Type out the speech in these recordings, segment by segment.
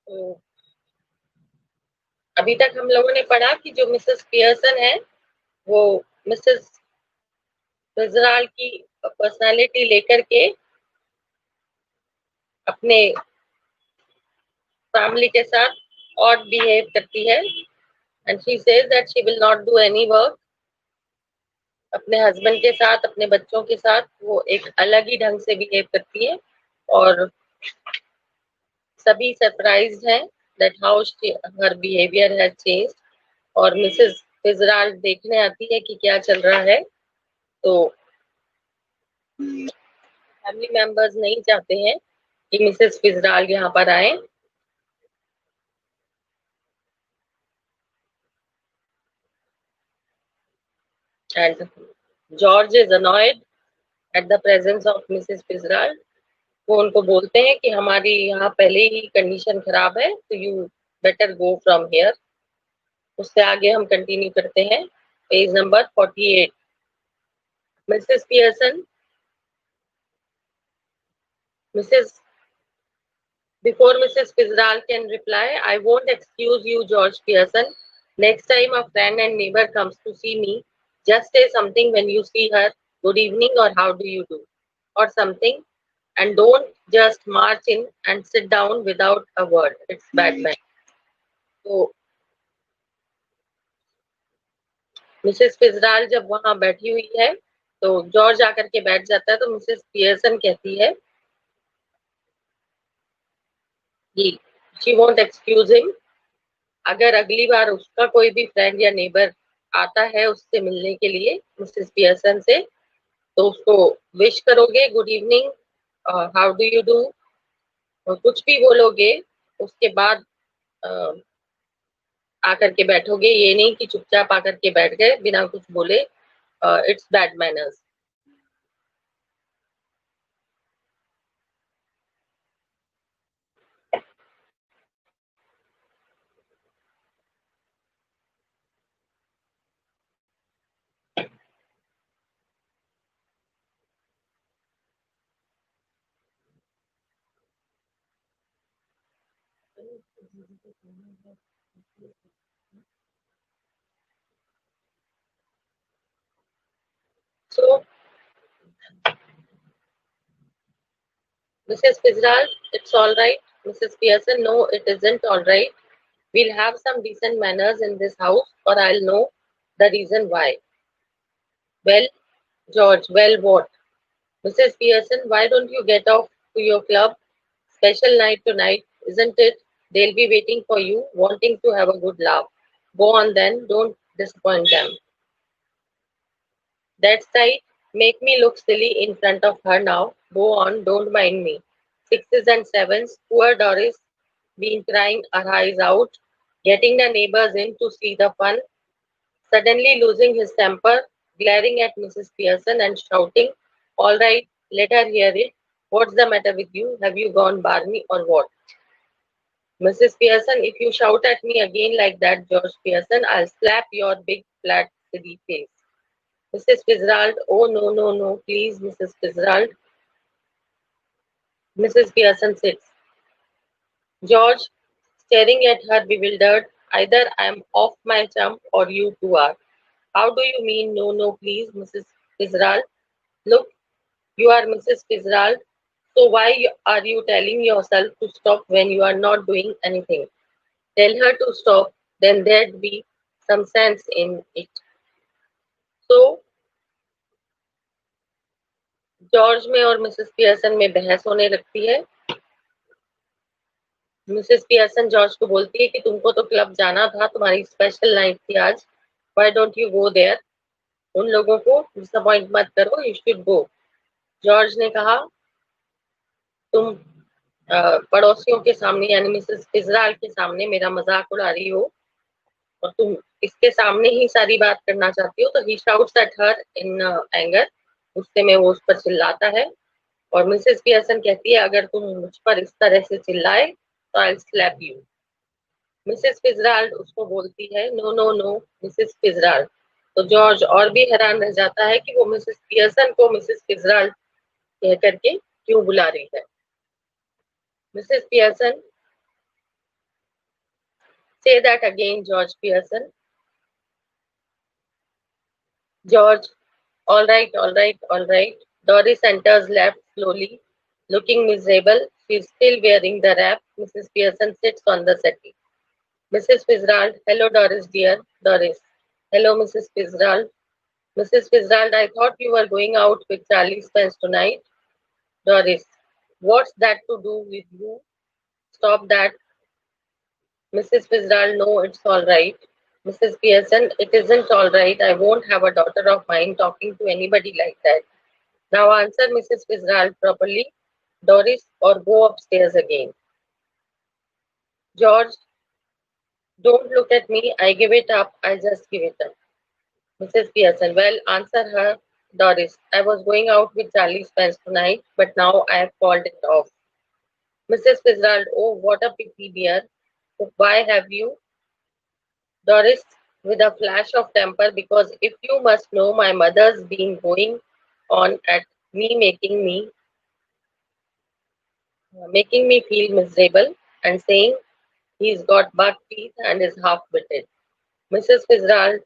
तो अभी तक हम लोगों ने पढ़ा कि जो मिसेस पियर्सन है वो मिसेस फिजराल्ड की पर्सनालिटी लेकर के अपने फैमिली के साथ और बिहेव करती है and she says that she will not do any work. अपने हस्बैंड के साथ, अपने बच्चों के साथ वो एक अलग ही ढंग से बिहेव करती है और सभी सरप्राइज्ड हैं that how her behaviour has changed. और मिसेस फिजराल्ड देखने आती है कि क्या चल रहा है। तो फैमिली मेंबर्स नहीं चाहते हैं कि मिसेस फिजराल्ड यहाँ पर आए। And George is annoyed at the presence of Mrs Fitzgerald. वो उनको बोलते हैं कि हमारी यहाँ पहले ही कंडीशन खराब है, तो you better go from here. उससे आगे हम कंटिन्यू करते हैं। Page number 48। Mrs Pearson, Mrs Before Mrs. Fitzgerald can reply, I won't excuse you, George Pearson. Next time a friend and neighbor comes to see me, just say something when you see her, good evening or how do you do, or something, and don't just march in and sit down without a word. It's bad man. तो Mrs फिजराल जब वहां बैठी हुई है तो George आकर के बैठ जाता है, तो मिसेस पियर्सन कहती है कि शी वोंट एक्सक्यूज हिम। अगर अगली बार उसका कोई भी फ्रेंड या नेबर आता है उससे मिलने के लिए, मिसेस पियर्सन से, तो उसको विश करोगे good evening, how do you do, और कुछ भी बोलोगे। उसके बाद आकर के बैठोगे, ये नहीं कि चुपचाप आकर के बैठ गए बिना कुछ बोले। It's bad manners. So, Mrs. Fitzgerald, it's all right. Mrs. Pearson, no, it isn't all right. We'll have some decent manners in this house, or I'll know the reason why. Well, George, well, what? Mrs. Pearson, why don't you get off to your club? Special night tonight, isn't it? They'll be waiting for you, wanting to have a good laugh. Go on then, don't disappoint them. That's right. Make me look silly in front of her now. Go on, don't mind me. Sixes and sevens, poor Doris, been crying her eyes out, getting the neighbors in to see the fun, suddenly losing his temper, glaring at Mrs. Pearson and shouting, all right, let her hear it. What's the matter with you? Have you gone barney or what? Mrs. Pearson, if you shout at me again like that, George Pearson, I'll slap your big flat silly face. Mrs. Fitzgerald, oh no, no, no, please, Mrs. Fitzgerald. Mrs. Pearson sits. George, staring at her bewildered, either I'm off my chump or you two are. How do you mean, no, no, please, Mrs. Fitzgerald? Look, you are Mrs. Fitzgerald, so why are you telling yourself to stop when you are not doing anything? Tell her to stop, then there'd be some sense in it. So, George में और Mrs Pearson में बहस होने लगती है। Mrs Pearson George को बोलती है कि तुमको तो क्लब जाना था, तुम्हारी स्पेशल नाइट थी आज, why don't you go there? उन लोगों को डिसअपॉइंट मत करो, यू शुड गो। जॉर्ज ने कहा, तुम पड़ोसियों के सामने यानी मिसेस फिजराल्ड के सामने मेरा मजाक उड़ा रही हो और तुम इसके सामने ही सारी बात करना चाहती हो। तो he shouts at her in anger. गुस्से में वो उस पर चिल्लाता है और मिसेस पियर्सन कहती है, अगर तुम मुझ पर इस तरह से चिल्लाए तो I slap you. Mrs Fitzgerald उसको बोलती है, no no no Mrs Fitzgerald. तो जॉर्ज और भी हैरान रह जाता है कि वो मिसेस पियर्सन को मिसेस फिजराल्ड कह करके क्यों बुला रही है। Mrs Pearson, Say that again, George Pearson. George, all right, all right, all right. Doris enters left slowly, looking miserable. She's still wearing the wrap. Mrs. Pearson sits on the settee. Mrs. Fitzgerald, hello, Doris, dear. Doris, hello, Mrs. Fitzgerald. Mrs. Fitzgerald, I thought you were going out with Charlie Spence tonight. Doris, what's that to do with you? Stop that. Mrs. Fitzgerald, no, it's all right. Mrs. Pearson, it isn't all right. I won't have a daughter of mine talking to anybody like that. Now answer Mrs. Fitzgerald properly, Doris, or go upstairs again. George, don't look at me. I give it up. I just give it up. Mrs. Pearson, well, answer her, Doris. I was going out with Charlie Spence tonight, but now I have called it off. Mrs. Fitzgerald, oh, what a pity, dear. Why have you? Doris, with a flash of temper, because if you must know, my mother's been going on at me, making me feel miserable, and saying he's got buck teeth and is half-witted. Mrs. Fitzgerald,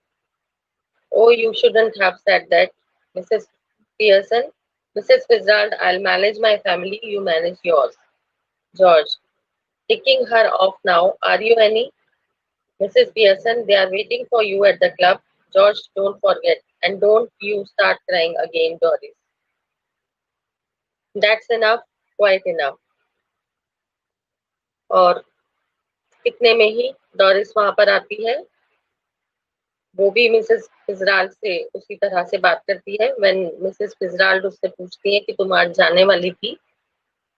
oh, you shouldn't have said that. Mrs. Pearson, Mrs. Fitzgerald, I'll manage my family, you manage yours. George, taking her off now, are you any? Mrs. Pearson, they are waiting for you at the club. George, don't forget. And don't you start crying again, Doris. That's enough, quite enough. और इतने में ही Doris वहां पर आती है. वो भी Mrs Fitzgerald से उसी तरह से बात करती है. व्हेन मिसेस फिजराल्ड उससे पूछती है कि तुम आज जाने वाली थी,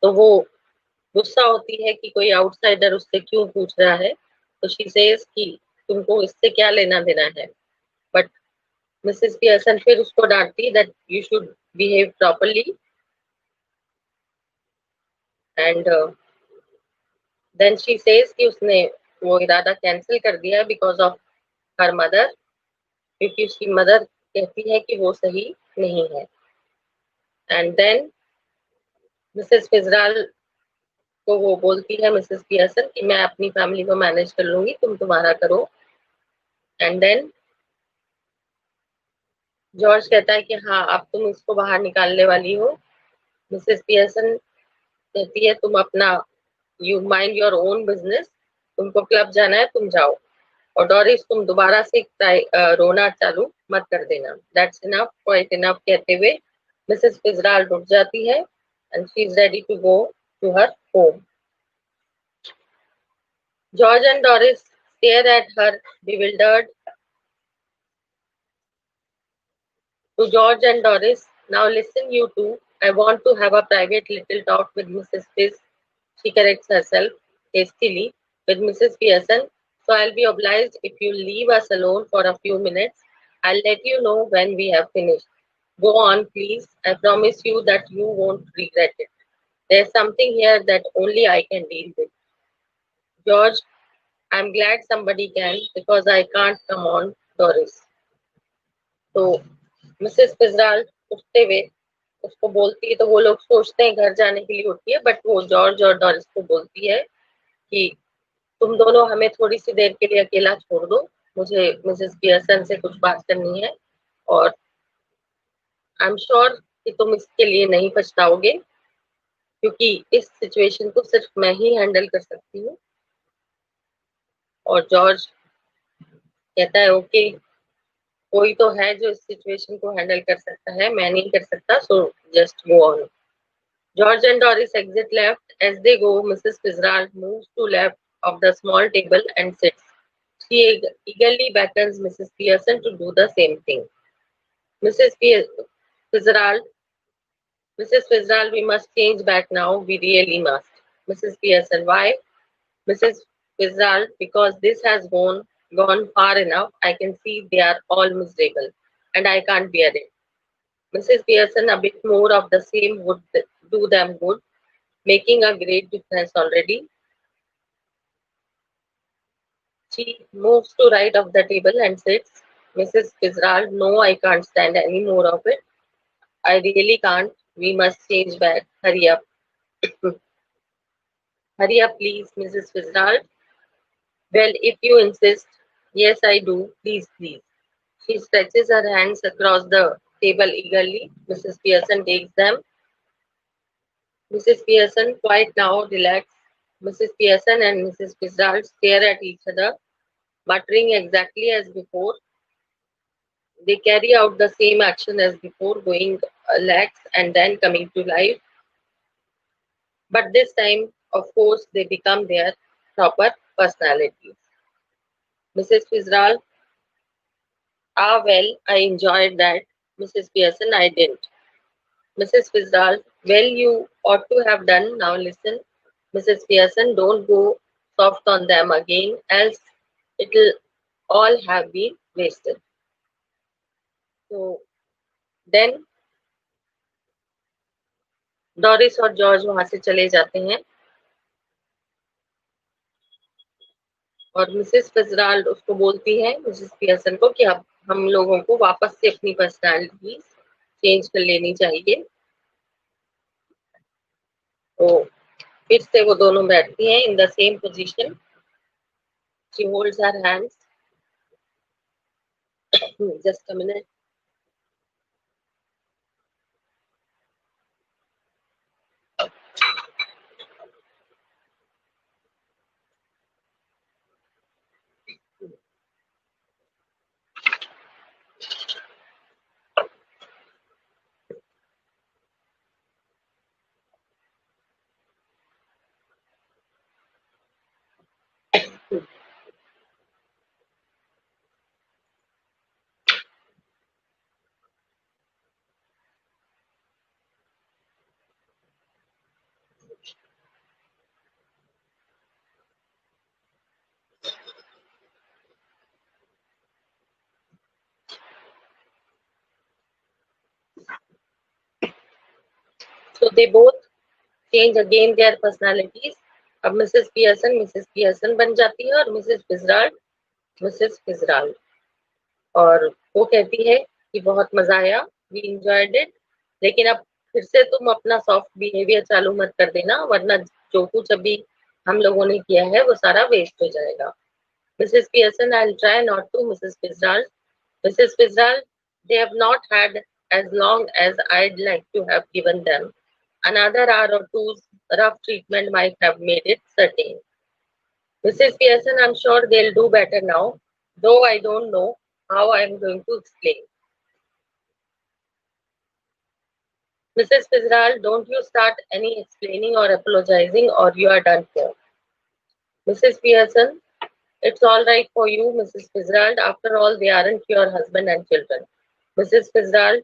तो वो गुस्सा होती है कि कोई आउटसाइडर उससे क्यों पूछ रहा है. तो शी सेज कि तुमको इससे क्या लेना देना है. बट मिसेस पियर्सन फिर उसको डांटती that you should behave properly. And then she says कि उसने वो इरादा कैंसिल कर दिया बिकॉज ऑफ हर मदर, क्योंकि उसकी मदर कहती है कि वो सही नहीं है. एंड देन मिसेस फिजराल को वो बोलती है मिसेस पियर्सन कि मैं अपनी फैमिली को मैनेज कर लूंगी, तुम तुम्हारा करो. एंड देन जॉर्ज कहता है कि हाँ, अब तुम इसको बाहर निकालने वाली हो. मिसेस पियर्सन कहती है तुम अपना you mind your own business, तुमको क्लब जाना है तुम जाओ. और डॉरिस तुम दोबारा से रोना चालू मत कर देना. दैट्स इनफ, क्वाइट इनफ कहते हुए मिसेस फिजराल्ड उठ जाती है and she is ready to go to her home. George and Doris stare at her bewildered. To George and Doris, now listen you two. I want to have a private little talk with Mrs. Fiz. She corrects herself hastily with Mrs. Pearson. So I'll be obliged if you leave us alone for a few minutes. I'll let you know when we have finished. Go on, please. I promise you that you won't regret it. There's something here that only I can deal with. George, I'm glad somebody can because I can't come on, Doris. तो Mrs Fitzgerald उठते हुए उसको बोलती है, तो वो लोग सोचते हैं घर जाने के लिए उठती है, बट वो जॉर्ज और डॉरिस को बोलती है कि तुम दोनों हमें थोड़ी सी देर के लिए अकेला छोड़ दो, मुझे मिसेस पियर्सन से कुछ बात करनी है. और आई एम श्योर कि तुम इसके लिए नहीं पछताओगे, क्योंकि इस सिचुएशन को सिर्फ मैं ही हैंडल कर सकती हूँ. और जॉर्ज कहता है ओके, कोई तो है जो इस सिचुएशन को हैंडल कर सकता है, मैं नहीं कर सकता, so just go on. George and Doris exit left. As they go, Mrs. Fitzgerald moves to left of the small table and sits. She eagerly beckons Mrs. Pearson to do the same thing. Mrs. Fitzgerald, Mrs. Fitzgerald, we must change back now. We really must. Mrs. Pearson, why? Mrs. Fitzgerald, because this has gone far enough. I can see they are all miserable, and I can't bear it. Mrs. Pearson, a bit more of the same would do them good, making a great difference already. She moves to right of the table and sits. Mrs. Fitzgerald, no, I can't stand any more of it. I really can't. We must change back. Hurry up. Hurry up, please, Mrs. Fitzgerald. Well, if you insist. Yes, I do. Please, please. She stretches her hands across the table eagerly. Mrs. Pearson takes them. Mrs. Pearson, quiet now, relax. Mrs. Pearson and Mrs. Fitzgerald stare at each other, muttering exactly as before. They carry out the same action as before, going lax and then coming to life. But this time, of course, they become their proper personalities. Mrs. Fitzgerald, ah, well, I enjoyed that. Mrs. Pearson, I didn't. Mrs. Fitzgerald, well, you ought to have done. Now listen. Mrs. Pearson, don't go soft on them again, else it'll all have been wasted. So then Doris और George वहां से चले जाते हैं और Mrs फिtzgerald उसको बोलती है मिसेस पियर्सन को कि अब हम लोगों को वापस से अपनी पर्सनालिटी चेंज कर लेनी चाहिए। तो फिर से वो दोनों बैठती हैं in the same position. She holds her hands. Just a minute. So they both change again their personalities. अब मिसेस पियर्सन बन जाती है और मिसेस फिtzgerald। और वो कहती है कि बहुत मजा आया, वी इंजॉयड इट, लेकिन अब फिर से तुम अपना सॉफ्ट बिहेवियर चालू मत कर देना, वरना जो कुछ अभी हम लोगों ने किया है वो सारा वेस्ट हो जाएगा। Mrs Pearson, I will try not to. Mrs Fitzgerald, Mrs Fitzgerald, they have not had as long as I'd like to have given them. Another hour or two's rough treatment might have made it certain. Mrs. Pearson, I'm sure they'll do better now, though I don't know how I'm going to explain. Mrs. Fitzgerald, don't you start any explaining or apologizing or you are done for. Mrs. Pearson, it's all right for you, Mrs. Fitzgerald. After all, they aren't your husband and children. Mrs. Fitzgerald,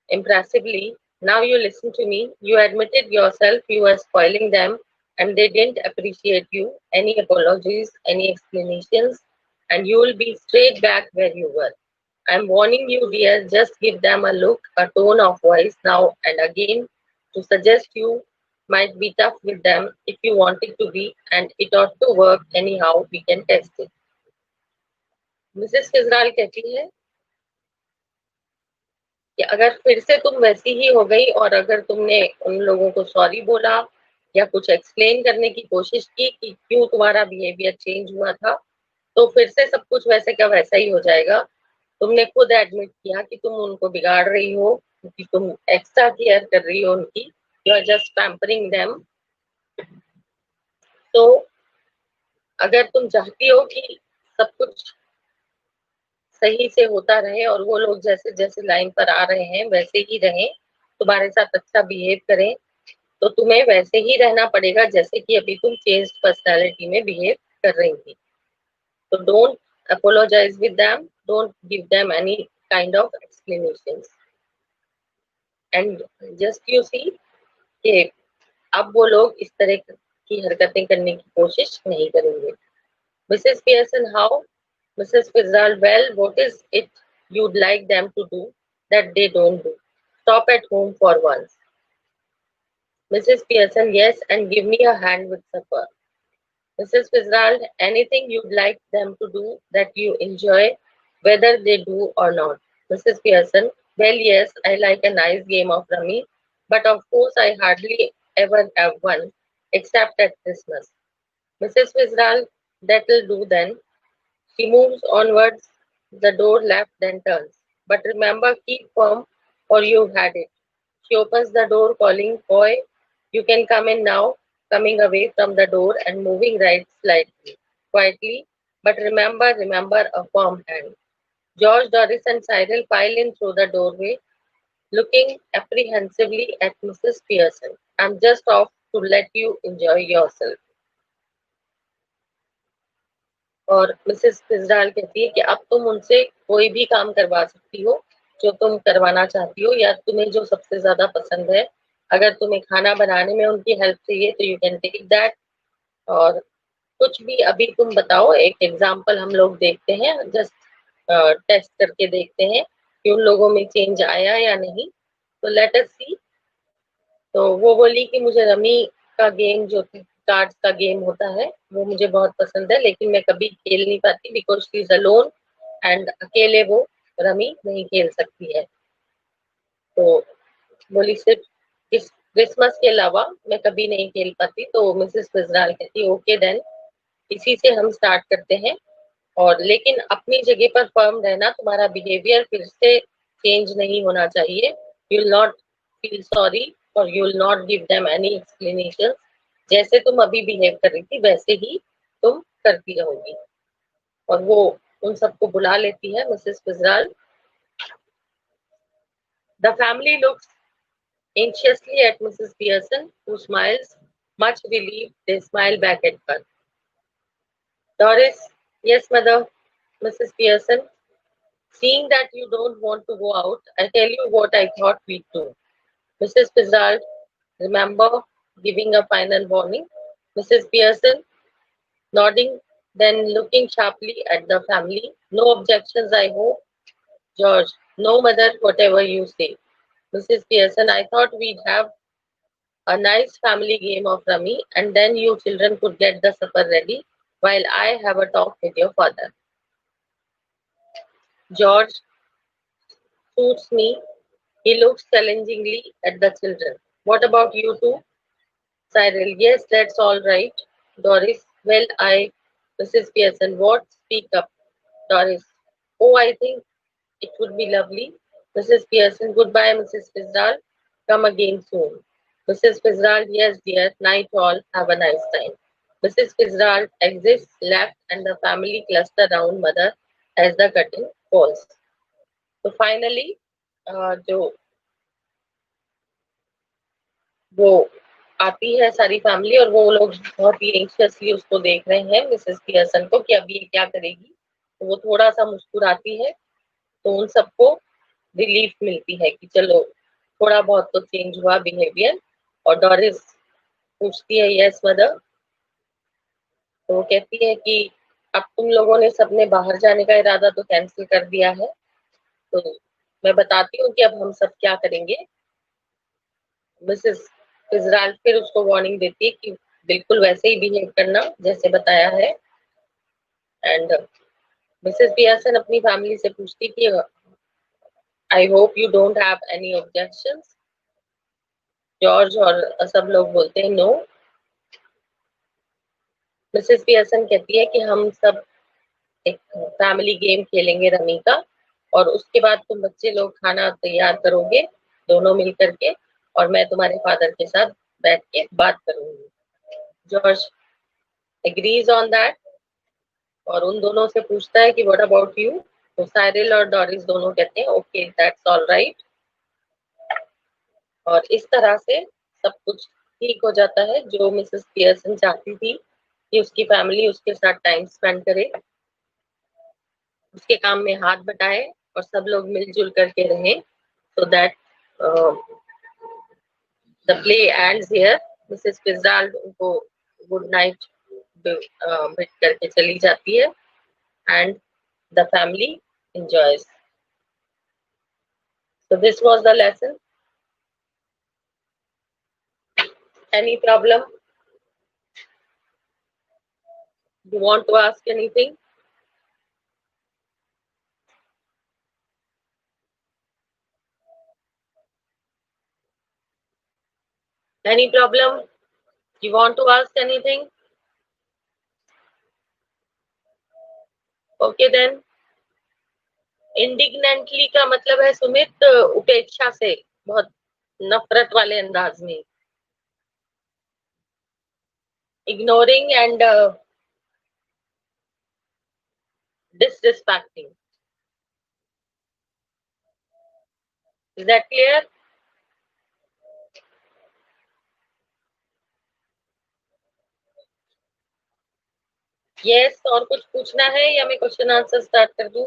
impressively, now you listen to me. You admitted yourself you were spoiling them and they didn't appreciate you. Any apologies, any explanations, and you will be straight back where you were. I'm warning you, dear, just give them a look, a tone of voice now and again to suggest you might be tough with them if you want it to be, and it ought to work anyhow, we can test it. Mrs Fitzgerald कहती है कि अगर फिर से तुम वैसी ही हो गई और अगर तुमने उन लोगों को सॉरी बोला या कुछ एक्सप्लेन करने की कोशिश की कि क्यों तुम्हारा बिहेवियर चेंज हुआ था, तो फिर से सब कुछ वैसे का वैसा ही हो जाएगा। तुमने खुद एडमिट किया कि तुम उनको बिगाड़ रही हो, कि तुम एक्स्ट्रा केयर कर रही हो उनकी, you are just pampering them. तो अगर तुम चाहती हो कि सब कुछ सही से होता रहे और वो लोग जैसे जैसे लाइन पर आ रहे हैं वैसे ही रहें, तुम्हारे साथ अच्छा बिहेव करें, तो तुम्हें वैसे ही रहना पड़ेगा जैसे कि अभी तुम चेंज्ड पर्सनालिटी में बिहेव कर रही थी। तो don't apologize with them, don't give them any kind of explanations, and just you see कि अब वो लोग इस तरह की हरकतें करने की कोशिश नहीं करेंगे। Mrs. Pearson, how? Mrs. Fitzgerald, well, what is it you'd like them to do that they don't do? Stop at home for once. Mrs. Pearson, yes, and give me a hand with supper. Mrs. Fitzgerald, anything you'd like them to do that you enjoy, whether they do or not. Mrs. Pearson, well, yes, I like a nice game of rummy, but of course I hardly ever have one, except at Christmas. Mrs. Fitzgerald, That'll do then. She moves onwards, the door left, then turns. But remember, keep firm or you've had it. She opens the door, calling, Boy, you can come in now, coming away from the door and moving right slightly, quietly. But remember a firm hand. George, Doris, and Cyril file in through the doorway, looking apprehensively at Mrs. Pearson. I'm just off to let you enjoy yourself. और Mrs फिजराल कहती है कि अब तुम उनसे कोई भी काम करवा सकती हो जो तुम करवाना चाहती हो या तुम्हें जो सबसे ज्यादा पसंद है। अगर तुम्हें खाना बनाने में उनकी हेल्प चाहिए तो यू कैन टेक दैट। और कुछ भी अभी तुम बताओ, एक एग्जांपल हम लोग देखते हैं, जस्ट टेस्ट करके देखते हैं कि उन लोगों में चेंज आया या नहीं। तो लेट अस सी। तो वो बोली कि मुझे रमी का गेम जो कार्ड्स का गेम होता है वो मुझे बहुत पसंद है, लेकिन मैं कभी खेल नहीं पाती because she is alone and अकेले वो रमी नहीं खेल सकती है। तो बोली सिर्फ इस क्रिसमस के अलावा मैं कभी नहीं खेल पाती। तो मिसेस फिजराल कहती ओके देन, इसी से हम स्टार्ट करते हैं। और लेकिन अपनी जगह पर फर्म रहना, तुम्हारा बिहेवियर फिर से चेंज नहीं होना चाहिए। You will not feel sorry और you will not give them any explanation. जैसे तुम अभी बिहेव कर रही थी वैसे ही तुम करती रहोगी। और वो उन सबको बुला लेती है Mrs Fitzgerald. The family looks anxiously at Mrs. Pearson, who smiles. Much relieved, they smile back at her. Doris, yes, mother, Mrs. Pearson. Seeing that you don't want to go out, I tell you what I thought we'd do. Mrs. Fitzgerald, remember giving a final warning? Mrs. Pearson, nodding, then looking sharply at the family. No objections, I hope. George, no, mother, whatever you say. Mrs. Pearson, I thought we'd have a nice family game of rummy, and then you children could get the supper ready while I have a talk with your father. George suits me. He looks challengingly at the children. What about you two? Cyril, yes, that's all right. Doris, well, Mrs. Pearson, what? Speak up. Doris, oh, I think it would be lovely. Mrs. Pearson, goodbye, Mrs. Fitzgerald. Come again soon. Mrs. Fitzgerald, yes, dear. Night all. Have a nice time. Mrs. Fitzgerald exits left and the family cluster round mother as the curtain falls. तो finally जो वो आती है सारी family और वो लोग बहुत ही एंशियसली उसको देख रहे हैं मिसेस पियर्सन को कि अब ये क्या करेगी। तो वो थोड़ा सा मुस्कुराती है तो उन सबको रिलीफ मिलती है कि चलो थोड़ा बहुत तो चेंज हुआ बिहेवियर। और डॉरिस पूछती है यस मदर। तो वो कहती है कि अब तुम लोगों ने सबने बाहर जाने का इरादा तो कैंसिल कर दिया है, तो मैं बताती हूँ कि अब हम सब क्या करेंगे। मिसेस फिजराल्ड फिर उसको वार्निंग देती है कि बिल्कुल वैसे ही बिहेव करना जैसे बताया है। एंड मिसेस पियर्सन अपनी फैमिली से पूछती कि I hope you don't have any objections. George और सब लोग बोलते हैं नो। मिसेस पियर्सन कहती है कि हम सब एक फैमिली गेम खेलेंगे रमी का, और उसके बाद तुम बच्चे लोग खाना तैयार करोगे दोनों मिल करके, और मैं तुम्हारे फादर के साथ बैठ के बात करूंगी। जॉर्ज एग्रीज ऑन दैट और उन दोनों से पूछता है कि व्हाट अबाउट यू। तो साइरिल और डॉरिस दोनों कहते हैं ओके दैट्स ऑल राइट। और इस तरह से सब कुछ ठीक हो जाता है जो मिसेस पियर्सन चाहती थी कि उसकी फैमिली उसके साथ टाइम स्पेंड करे, उसके काम में हाथ बटाए और सब लोग मिलजुल करके रहें। so that uh, the play ends here. Mrs Fitzgerald उनको गुड नाइट बिट करके चली जाती है and the family enjoys. So this was the lesson. Any problem? You want to ask anything? Any problem? You want to ask anything? Okay then, indignantly का मतलब है सुमित उपेक्षा से, बहुत नफरत वाले अंदाज में। Ignoring and disrespecting. Is that clear? Yes, और कुछ पूछना है या मैं क्वेश्चन आंसर स्टार्ट कर दूं?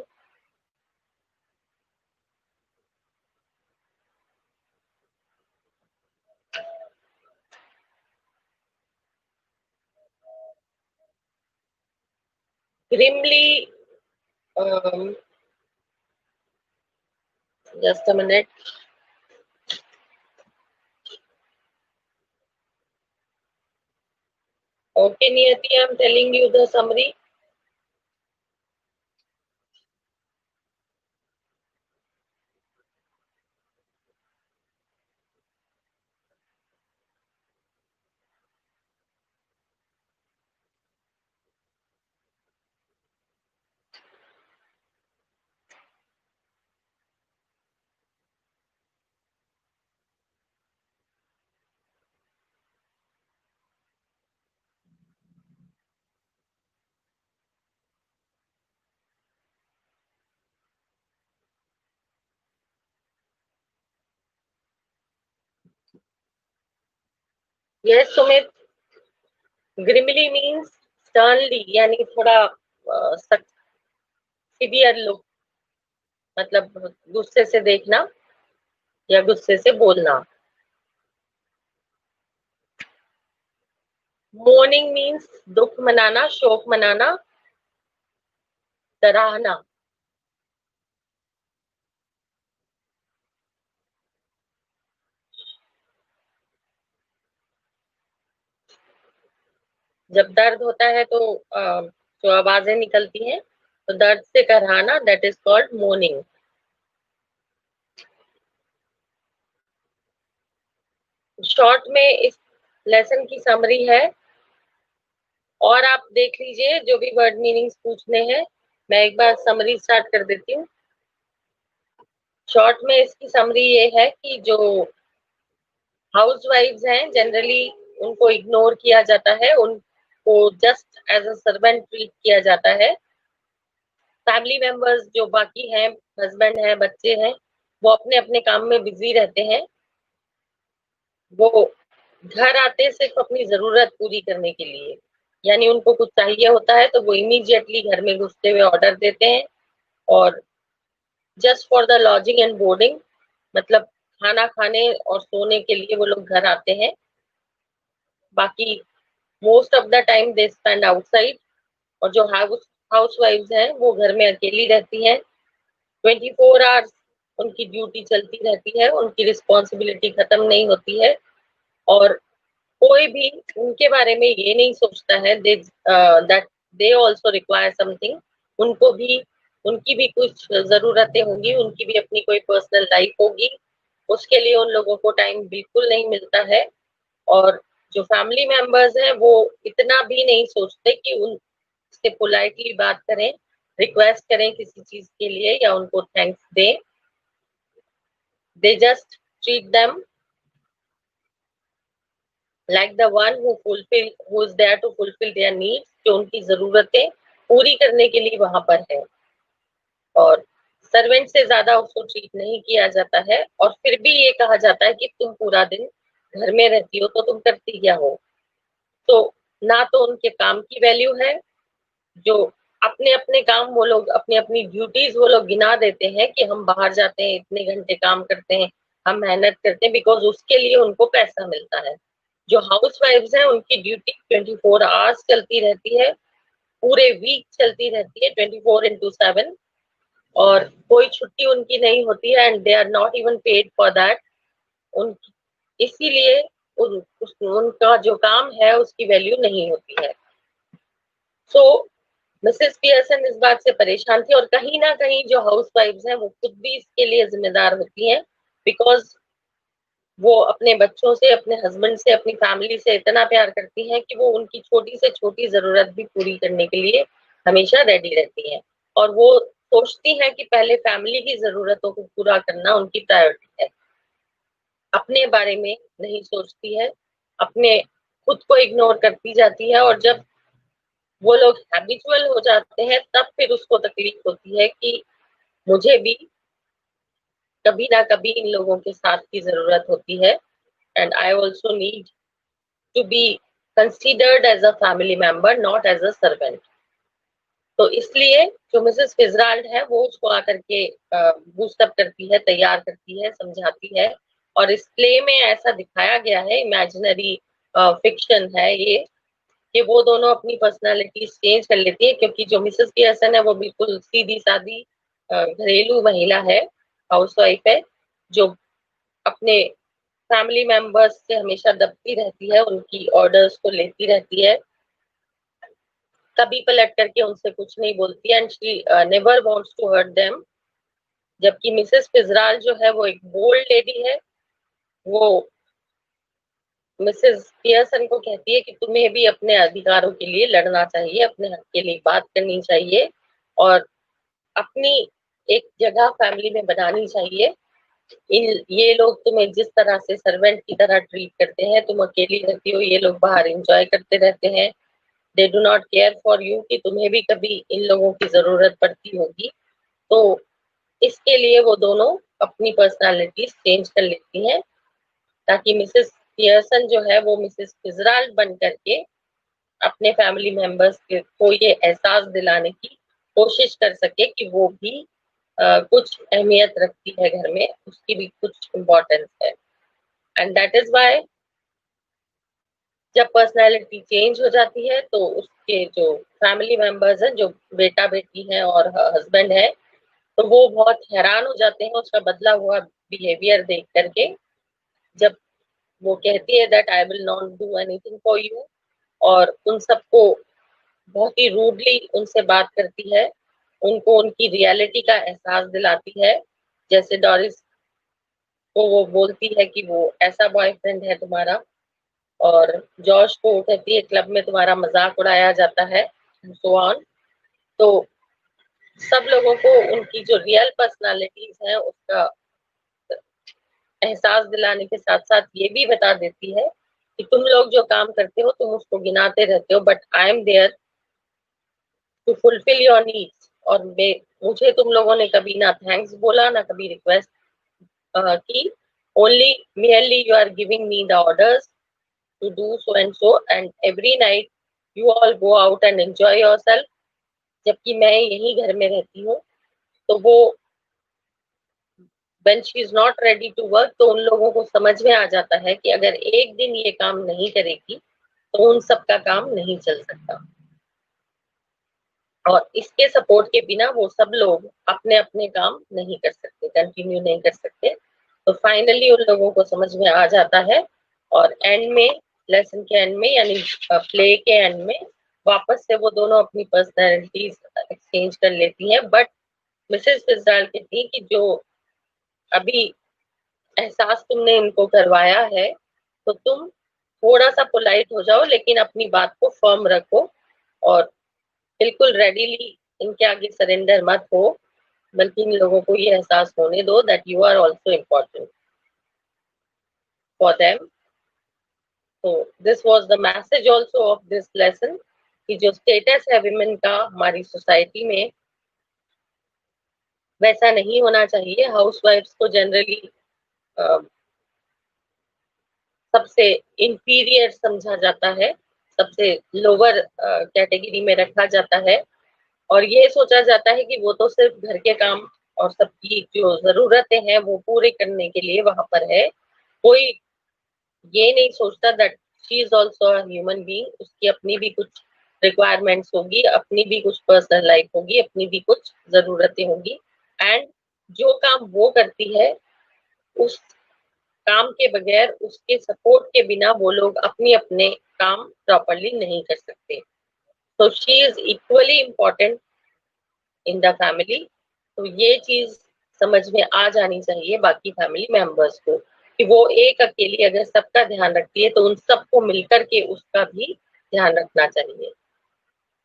Grimly, um, just a minute. Okay, Niyati, I'm telling you the summary. Yes, Sumit. Grimly means sternly, यानी थोड़ा सिवियर लुक, मतलब गुस्से से देखना या गुस्से से बोलना। मोर्निंग मीन्स दुख मनाना, शोक मनाना, सराहना। जब दर्द होता है तो जो आवाजें निकलती हैं, तो दर्द से कराहना, that is called mourning. Short में इस लेसन की समरी है, और आप देख लीजिए जो भी वर्ड मीनिंग्स पूछने हैं। मैं एक बार समरी स्टार्ट कर देती हूँ। शॉर्ट में इसकी समरी ये है कि जो हाउस वाइफ्स हैं जनरली उनको इग्नोर किया जाता है, उनको just as a servant treat किया जाता है। फैमिली मेंबर्स जो बाकी हैं, हस्बैंड है, बच्चे हैं, वो अपने अपने काम में बिजी रहते हैं। वो घर आते सिर्फ अपनी जरूरत पूरी करने के लिए, यानी उनको कुछ चाहिए होता है तो वो इमीडिएटली घर में घुसते हुए ऑर्डर देते हैं। और just for the lodging and boarding, मतलब खाना खाने और सोने के लिए वो लोग घर आते हैं। बाकी most of the time they spend outside. और जो हाउस वाइफ्स हैं वो घर में अकेली रहती हैं। 24 आवर्स उनकी ड्यूटी चलती रहती है, उनकी रिस्पॉन्सिबिलिटी खत्म नहीं होती है। और कोई भी उनके बारे में ये नहीं सोचता है that they also require something. उनको भी, उनकी भी कुछ जरूरतें होंगी, उनकी भी अपनी कोई पर्सनल लाइफ होगी, उसके लिए उन लोगों को टाइम बिल्कुल नहीं मिलता है। और जो फैमिली मेंबर्स हैं वो इतना भी नहीं सोचते कि उनसे पोलाइटली बात करें, रिक्वेस्ट करें किसी चीज के लिए या उनको थैंक्स दें। They just treat them like the one who is there to fulfill their needs, जो उनकी जरूरतें पूरी करने के लिए वहां पर है। और सर्वेंट से ज्यादा उसको ट्रीट नहीं किया जाता है। और फिर भी ये कहा जाता है कि तुम पूरा दिन घर में रहती हो तो तुम करती क्या हो। तो ना तो उनके काम की वैल्यू है, जो अपने अपने काम वो लोग, अपनी अपनी ड्यूटीज वो लोग गिना देते हैं कि हम बाहर जाते हैं, इतने घंटे काम करते हैं, हम मेहनत करते हैं, बिकॉज उसके लिए उनको पैसा मिलता है। जो हाउस वाइफ्स हैं उनकी ड्यूटी 24 आवर्स चलती रहती है, पूरे वीक चलती रहती है, 24x7। और कोई छुट्टी उनकी नहीं होती है, and they are not even paid for that. उन इसीलिए उनका जो काम है उसकी वैल्यू नहीं होती है। सो मिसेस पियर्सन इस बात से परेशान थी, और कहीं ना कहीं जो हाउस वाइफ्स हैं वो खुद भी इसके लिए जिम्मेदार होती हैं, बिकॉज वो अपने बच्चों से, अपने हस्बैंड से, अपनी फैमिली से इतना प्यार करती हैं कि वो उनकी छोटी से छोटी जरूरत भी पूरी करने के लिए हमेशा रेडी रहती हैं। और वो सोचती हैं कि पहले फैमिली की जरूरतों को पूरा करना उनकी प्रायोरिटी है, अपने बारे में नहीं सोचती है, अपने खुद को इग्नोर करती जाती है। और जब वो लोग हैबिचुअल हो जाते हैं तब फिर उसको तकलीफ होती है कि मुझे भी कभी ना कभी इन लोगों के साथ की जरूरत होती है, and I also need to be considered as a family member, not as a servant. तो इसलिए जो मिसेस फिजराल्ड है वो उसको आकर के बूस्टअप करती है, तैयार करती है, समझाती है। और इस प्ले में ऐसा दिखाया गया है, इमेजिनरी फिक्शन है ये, कि वो दोनों अपनी पर्सनालिटी चेंज कर लेती है, क्योंकि जो मिसेस पियर्सन है वो बिल्कुल सीधी सादी घरेलू महिला है, हाउसवाइफ है, जो अपने फैमिली मेंबर्स से हमेशा दबती रहती है, उनकी ऑर्डर्स को लेती रहती है, कभी पलट करके उनसे कुछ नहीं बोलती, and she never wants to hurt them. जबकि मिसेस फिजराल जो है वो एक बोल्ड लेडी है, वो मिसेस पियर्सन को कहती है कि तुम्हें भी अपने अधिकारों के लिए लड़ना चाहिए, अपने हक के लिए बात करनी चाहिए, और अपनी एक जगह फैमिली में बनानी चाहिए। इन ये लोग तुम्हें जिस तरह से सर्वेंट की तरह ट्रीट करते हैं, तुम अकेली रहती हो, ये लोग बाहर एंजॉय करते रहते हैं, they do not care for you, कि तुम्हें भी कभी इन लोगों की जरूरत पड़ती होगी। तो इसके लिए वो दोनों अपनी पर्सनालिटीज चेंज कर लेती हैं, ताकि मिसेस पियर्सन जो है वो मिसेस फिजराल्ड बन करके अपने फैमिली मेंबर्स को ये एहसास दिलाने की कोशिश कर सके कि वो भी कुछ अहमियत रखती है घर में, उसकी भी कुछ इम्पोर्टेंस है। एंड दैट इज वाई जब पर्सनैलिटी चेंज हो जाती है तो उसके जो फैमिली मेंबर्स हैं, जो बेटा बेटी हैं और हस्बैंड है, तो वो बहुत हैरान हो जाते हैं उसका बदला हुआ बिहेवियर देख करके। जब वो कहती है that I will not do anything for you, और उन सबको बहुत ही रूडली उनसे बात करती है, उनको उनकी रियलिटी का एहसास दिलाती है। जैसे डॉरिस को वो बोलती है कि वो ऐसा बॉयफ्रेंड है तुम्हारा, और जॉर्ज को कहती है क्लब में तुम्हारा मजाक उड़ाया जाता है, सो ऑन। तो सब लोगों को उनकी जो रियल पर्सनालिटीज है उसका एहसास दिलाने के साथ साथ ये भी बता देती है कि तुम लोग जो काम करते हो तुम उसको गिनाते रहते हो, but I am there to fulfil your needs. और मुझे तुम लोगों ने कभी ना थैंक्स बोला ना कभी रिक्वेस्ट की, only merely you are giving me the orders to do so and so, and every night you all go out and enjoy yourself। जबकि मैं यही घर में रहती हूँ। तो वो when she is not ready to work, तो उन लोगों को समझ में आ जाता है कि अगर एक दिन ये काम नहीं करेगी तो उन सबका काम नहीं चल सकता, और इसके सपोर्ट के बिना वो सब लोग अपने अपने काम नहीं कर सकते, कंटिन्यू नहीं कर सकते। तो फाइनली उन लोगों को समझ में आ जाता है, और एंड में, लेसन के एंड में, यानी प्ले के एंड में, वापस से वो दोनों अपनी पर्सनैलिटीज एक्सचेंज कर लेती हैं। बट मिसेस फिजराल्ड कहती है कि जो अभी एहसास तुमने इनको करवाया है, तो तुम थोड़ा सा पोलाइट हो जाओ, लेकिन अपनी बात को फर्म रखो, और बिल्कुल रेडीली इनके आगे सरेंडर मत हो, बल्कि इन लोगों को ये एहसास होने दो that you are also important for them. तो this was the message also of this lesson, कि जो स्टेटस है विमेन का हमारी सोसाइटी में, वैसा नहीं होना चाहिए। हाउसवाइफ्स को जनरली सबसे इंफीरियर समझा जाता है, सबसे लोअर कैटेगरी में रखा जाता है, और ये सोचा जाता है कि वो तो सिर्फ घर के काम और सबकी जो जरूरतें हैं वो पूरे करने के लिए वहां पर है। कोई ये नहीं सोचता that she is also a human being, उसकी अपनी भी कुछ रिक्वायरमेंट्स होगी, अपनी भी कुछ पर्सनल लाइफ होगी, अपनी भी कुछ जरूरतें होगी, एंड जो काम वो करती है उस काम के बगैर, उसके सपोर्ट के बिना वो लोग अपने अपने काम प्रॉपरली नहीं कर सकते। तो she is equally important in the family. तो ये चीज समझ में आ जानी चाहिए बाकी फैमिली मेंबर्स को, कि वो एक अकेली अगर सबका ध्यान रखती है तो उन सबको मिलकर के उसका भी ध्यान रखना चाहिए।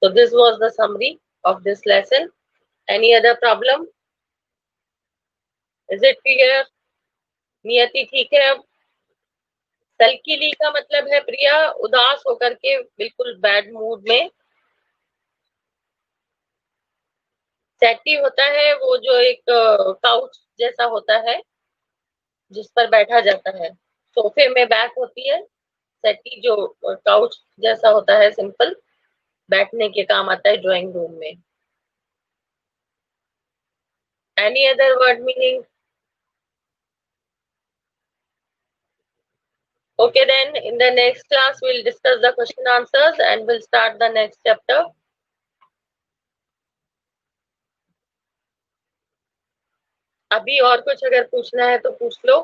So this was the summary of this lesson, Any other problem? Is it clear? नियति ठीक है अब? सल्कीली का मतलब है प्रिया उदास होकर के, बिल्कुल बैड मूड में। सेटी होता है वो जो एक काउच जैसा होता है जिस पर बैठा जाता है। सोफे में बैक होती है, सेटी जो काउच जैसा होता है, सिंपल बैठने के काम आता है ड्राइंग रूम में। Any other word meaning? Okay, then in the next class we'll discuss the question answers and we'll start the next chapter. अभी और कुछ अगर पूछना है तो पूछ लो।